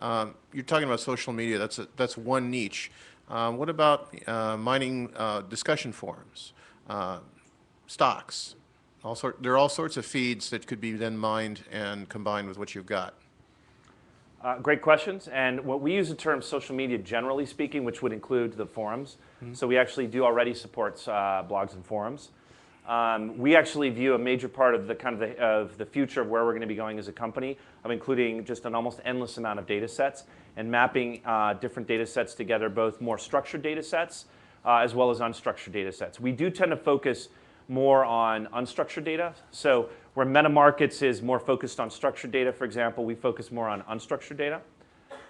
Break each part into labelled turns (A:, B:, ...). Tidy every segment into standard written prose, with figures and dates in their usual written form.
A: You're talking about social media. That's one niche. What about mining discussion forums, uh, stocks? There are all sorts of feeds that could be then mined and combined with what you've got.
B: Great questions. And what we use the term social media generally speaking, which would include the forums. So we actually do already support blogs and forums. We actually view a major part of the future of where we're going to be going as a company of including just an almost endless amount of data sets and mapping different data sets together, both more structured data sets as well as unstructured data sets. We do tend to focus more on unstructured data. So where MetaMarkets is more focused on structured data, for example, we focus more on unstructured data.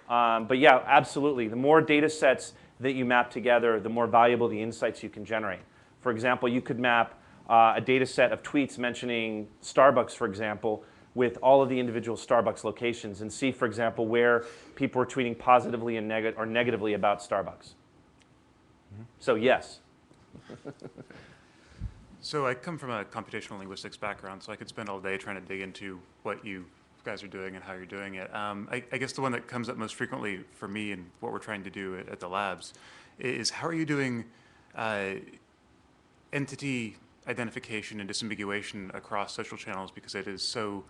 B: But yeah, absolutely. The more data sets that you map together, the more valuable the insights you can generate. For example, you could map a data set of tweets mentioning Starbucks, for example, with all of the individual Starbucks locations and see, for example, where people are tweeting positively and or negatively about Starbucks. So yes.
C: So I come from a computational linguistics background, so I could spend all day trying to dig into what you guys are doing and how you're doing it. I guess the one that comes up most frequently for me and what we're trying to do at the labs is how are you doing entity identification and disambiguation across social channels, because it is so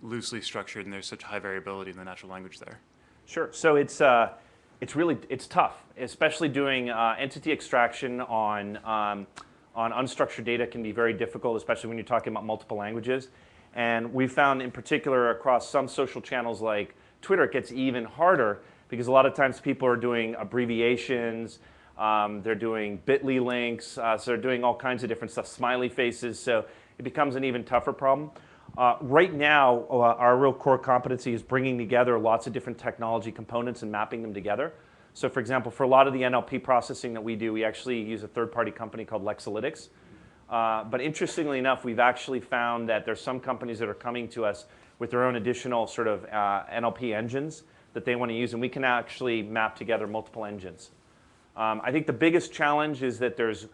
C: loosely structured and there's such high variability in the natural language there.
B: Sure. So it's tough, especially doing entity extraction on unstructured data can be very difficult, especially when you're talking about multiple languages. And we found in particular across some social channels like Twitter, it gets even harder because a lot of times people are doing abbreviations, they're doing bit.ly links, so they're doing all kinds of different stuff, smiley faces, so it becomes an even tougher problem. Right now, our real core competency is bringing together lots of different technology components and mapping them together. So for example, for a lot of the NLP processing that we do, we actually use a third-party company called Lexalytics. But interestingly enough, we've actually found that there's some companies that are coming to us with their own additional sort of NLP engines that they want to use, and we can actually map together multiple engines. I think the biggest challenge is that there's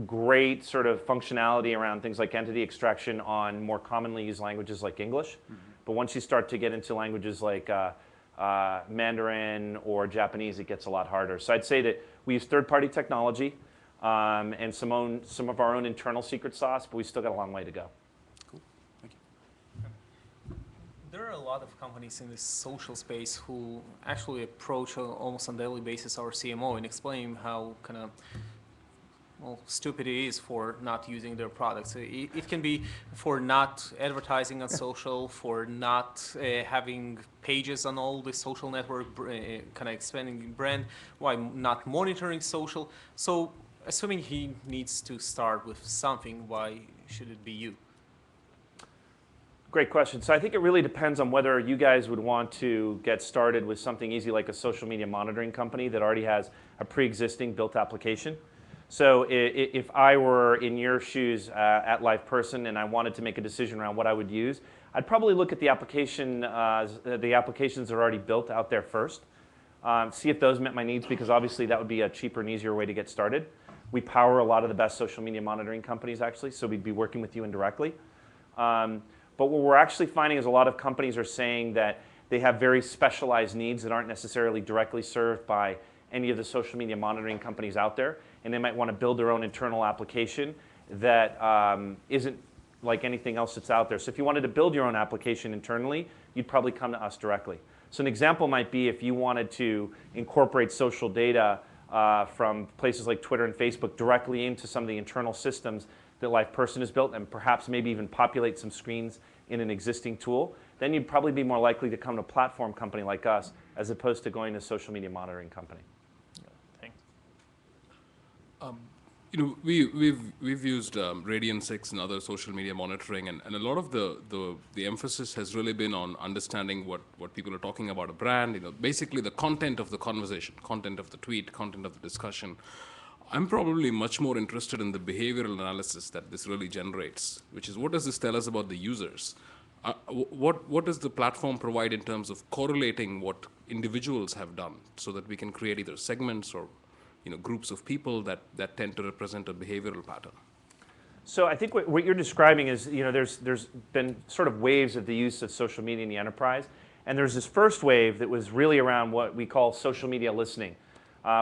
B: great sort of functionality around things like entity extraction on more commonly used languages like English. But once you start to get into languages like Mandarin or Japanese, it gets a lot harder. So I'd say that we use third-party technology and some of our own internal secret sauce, but we still got a long way to go.
C: Cool, thank you.
D: There are a lot of companies in this social space who actually approach almost on a daily basis our CMO and explain how kind of stupid it is for not using their products. It can be for not advertising on social, for not having pages on all the social network, kind of expanding brand, why not monitoring social. So assuming he needs to start with something, why should it be you?
B: Great question. So I think it really depends on whether you guys would want to get started with something easy like a social media monitoring company that already has a pre-existing built application. So if I were in your shoes at LivePerson and I wanted to make a decision around what I would use, I'd probably look at the applications that are already built out there first. See if those met my needs, because obviously that would be a cheaper and easier way to get started. We power a lot of the best social media monitoring companies actually, so we'd be working with you indirectly. But what we're actually finding is a lot of companies are saying that they have very specialized needs that aren't necessarily directly served by any of the social media monitoring companies out there, and they might want to build their own internal application that isn't like anything else that's out there. So if you wanted to build your own application internally, you'd probably come to us directly. So an example might be if you wanted to incorporate social data from places like Twitter and Facebook directly into some of the internal systems that LivePerson has built, and perhaps maybe even populate some screens in an existing tool, then you'd probably be more likely to come to a platform company like us as opposed to going to a social media monitoring company.
D: Thanks.
E: We've used Radian 6 and other social media monitoring, and a lot of the emphasis has really been on understanding what people are talking about a brand. Basically the content of the conversation, content of the tweet, content of the discussion. I'm probably much more interested in the behavioral analysis that this really generates, which is what does this tell us about the users? What does the platform provide in terms of correlating what individuals have done so that we can create either segments or groups of people that tend to represent a behavioral pattern?
B: So I think what you're describing is, there's been sort of waves of the use of social media in the enterprise, And there's this first wave that was really around what we call social media listening,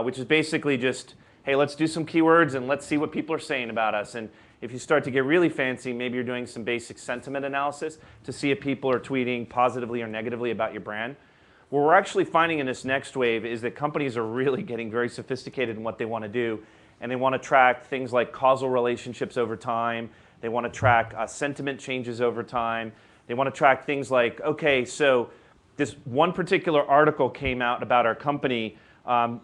B: which is basically just, hey, let's do some keywords and let's see what people are saying about us. And if you start to get really fancy, maybe you're doing some basic sentiment analysis to see if people are tweeting positively or negatively about your brand. What we're actually finding in this next wave is that companies are really getting very sophisticated in what they want to do, and they want to track things like causal relationships over time. They want to track sentiment changes over time. They want to track things like, okay, so this one particular article came out about our company.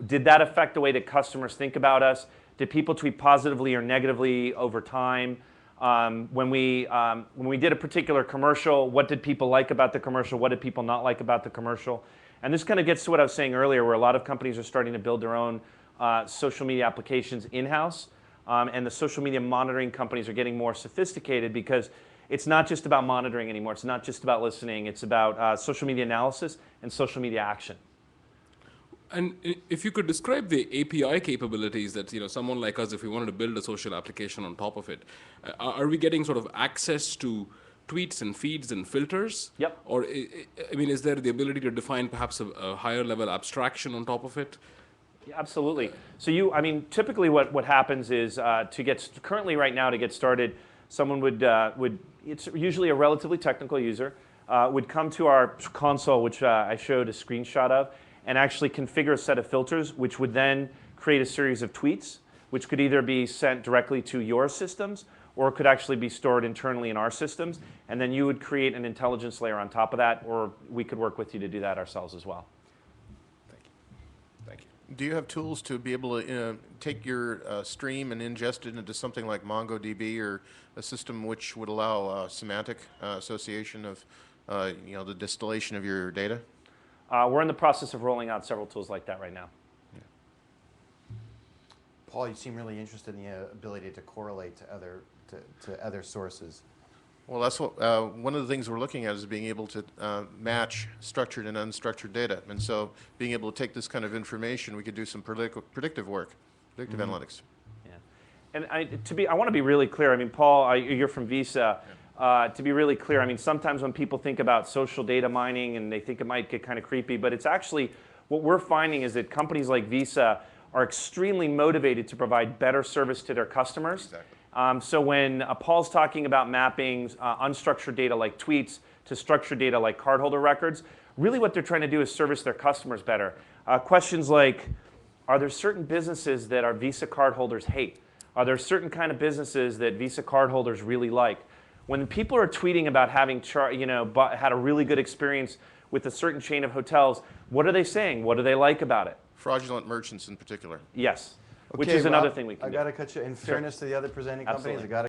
B: Did that affect the way that customers think about us? Did people tweet positively or negatively over time? When we did a particular commercial, what did people like about the commercial? What did people not like about the commercial? And this kind of gets to what I was saying earlier, where a lot of companies are starting to build their own social media applications in-house. And the social media monitoring companies are getting more sophisticated because it's not just about monitoring anymore. It's not just about listening. It's about social media analysis and social media action.
E: And if you could describe the API capabilities that someone like us, if we wanted to build a social application on top of it, are we getting sort of access to tweets and feeds and filters?
B: Yep.
E: Or is there the ability to define perhaps a higher level abstraction on top of it?
B: Yeah, absolutely. So typically what happens is currently right now to get started, someone would it's usually a relatively technical user, would come to our console, which I showed a screenshot of, and actually configure a set of filters, which would then create a series of tweets, which could either be sent directly to your systems, or it could actually be stored internally in our systems, and then you would create an intelligence layer on top of that, or we could work with you to do that ourselves as well.
E: Thank you.
A: Do you have tools to be able to take your stream and ingest it into something like MongoDB or a system which would allow semantic association of the distillation of your data?
B: We're in the process of rolling out several tools like that right now.
A: Yeah.
F: Paul, you seem really interested in the ability to correlate to other sources.
A: Well, that's what one of the things we're looking at is being able to match structured and unstructured data. And so being able to take this kind of information, we could do some predictive work, predictive analytics.
B: Yeah. And I want to be really clear. Paul, you're from Visa.
A: Yeah.
B: To be really clear, sometimes when people think about social data mining and they think it might get kind of creepy, but it's actually, what we're finding is that companies like Visa are extremely motivated to provide better service to their customers.
A: Exactly.
B: So when Paul's talking about mapping unstructured data like tweets to structured data like cardholder records, really what they're trying to do is service their customers better. Questions like, are there certain businesses that our Visa cardholders hate? Are there certain kind of businesses that Visa cardholders really like? When people are tweeting about having had a really good experience with a certain chain of hotels, what are they saying? What do they like about it?
A: Fraudulent merchants in particular.
B: Yes, which
F: Okay,
B: is another
F: Rob,
B: thing we can
F: I
B: do.
F: got to cut you. In fairness to the other presenting companies,
B: Absolutely.
F: I got to